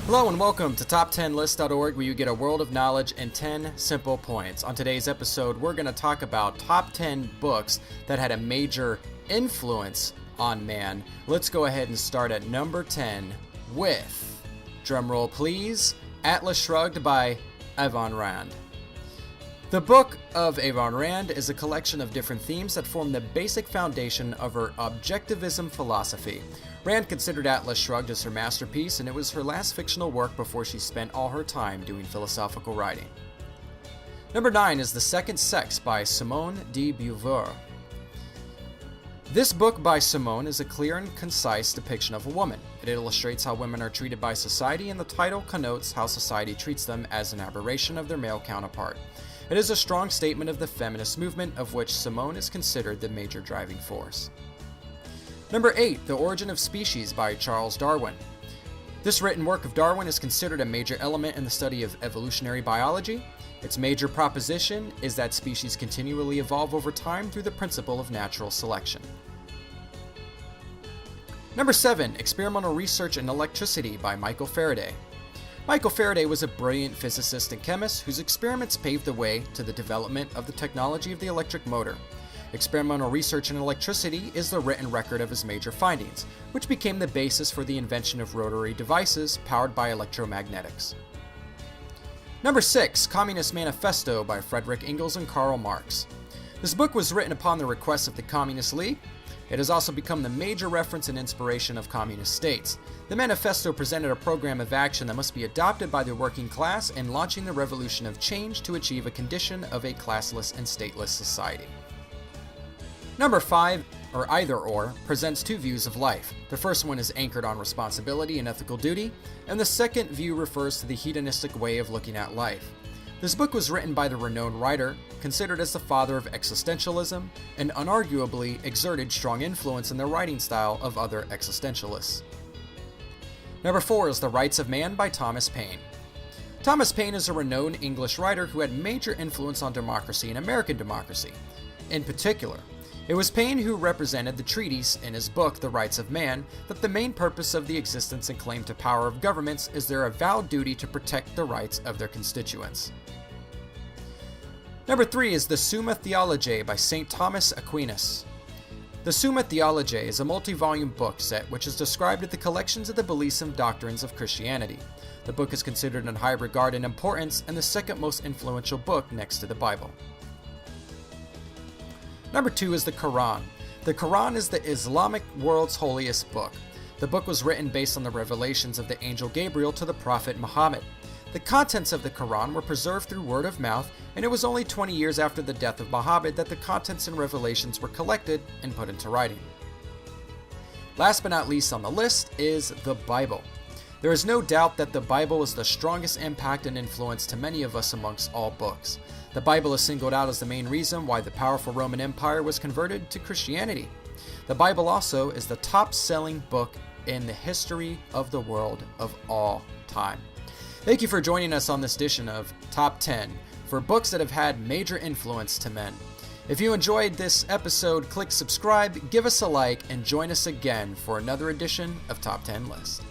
Hello and welcome to Top10List.org, where you get a world of knowledge in 10 simple points. On today's episode, we're going to talk about top 10 books that had a major influence on man. Let's go ahead and start at number 10 with, drumroll please, Atlas Shrugged by Ayn Rand. The Book of Ayn Rand is a collection of different themes that form the basic foundation of her objectivism philosophy. Rand considered Atlas Shrugged as her masterpiece, and it was her last fictional work before she spent all her time doing philosophical writing. Number 9 is The Second Sex by Simone de Beauvoir. This book by Simone is a clear and concise depiction of a woman. It illustrates how women are treated by society, and the title connotes how society treats them as an aberration of their male counterpart. It is a strong statement of the feminist movement, of which Simone is considered the major driving force. Number 8, The Origin of Species by Charles Darwin. This written work of Darwin is considered a major element in the study of evolutionary biology. Its major proposition is that species continually evolve over time through the principle of natural selection. Number 7, Experimental Research in Electricity by Michael Faraday. Michael Faraday was a brilliant physicist and chemist whose experiments paved the way to the development of the technology of the electric motor. Experimental Research in Electricity is the written record of his major findings, which became the basis for the invention of rotary devices powered by electromagnetics. Number 6, Communist Manifesto by Frederick Engels and Karl Marx. This book was written upon the request of the Communist League. It has also become the major reference and inspiration of communist states. The manifesto presented a program of action that must be adopted by the working class in launching the revolution of change to achieve a condition of a classless and stateless society. Number 5, or Either Or, presents two views of life. The first one is anchored on responsibility and ethical duty, and the second view refers to the hedonistic way of looking at life. This book was written by the renowned writer, considered as the father of existentialism, and unarguably exerted strong influence in the writing style of other existentialists. Number 4 is The Rights of Man by Thomas Paine. Thomas Paine is a renowned English writer who had major influence on democracy and American democracy. In particular, it was Paine who represented the treatise in his book, The Rights of Man, that the main purpose of the existence and claim to power of governments is their avowed duty to protect the rights of their constituents. Number 3 is the Summa Theologiae by St. Thomas Aquinas. The Summa Theologiae is a multi-volume book set which is described as the collections of the beliefs and doctrines of Christianity. The book is considered in high regard and importance and the second most influential book next to the Bible. Number 2 is the Quran. The Quran is the Islamic world's holiest book. The book was written based on the revelations of the angel Gabriel to the prophet Muhammad. The contents of the Quran were preserved through word of mouth, and it was only 20 years after the death of Muhammad that the contents and revelations were collected and put into writing. Last but not least on the list is the Bible. There is no doubt that the Bible is the strongest impact and influence to many of us amongst all books. The Bible is singled out as the main reason why the powerful Roman Empire was converted to Christianity. The Bible also is the top-selling book in the history of the world of all time. Thank you for joining us on this edition of Top 10 for books that have had major influence to men. If you enjoyed this episode, click subscribe, give us a like, and join us again for another edition of Top 10 List.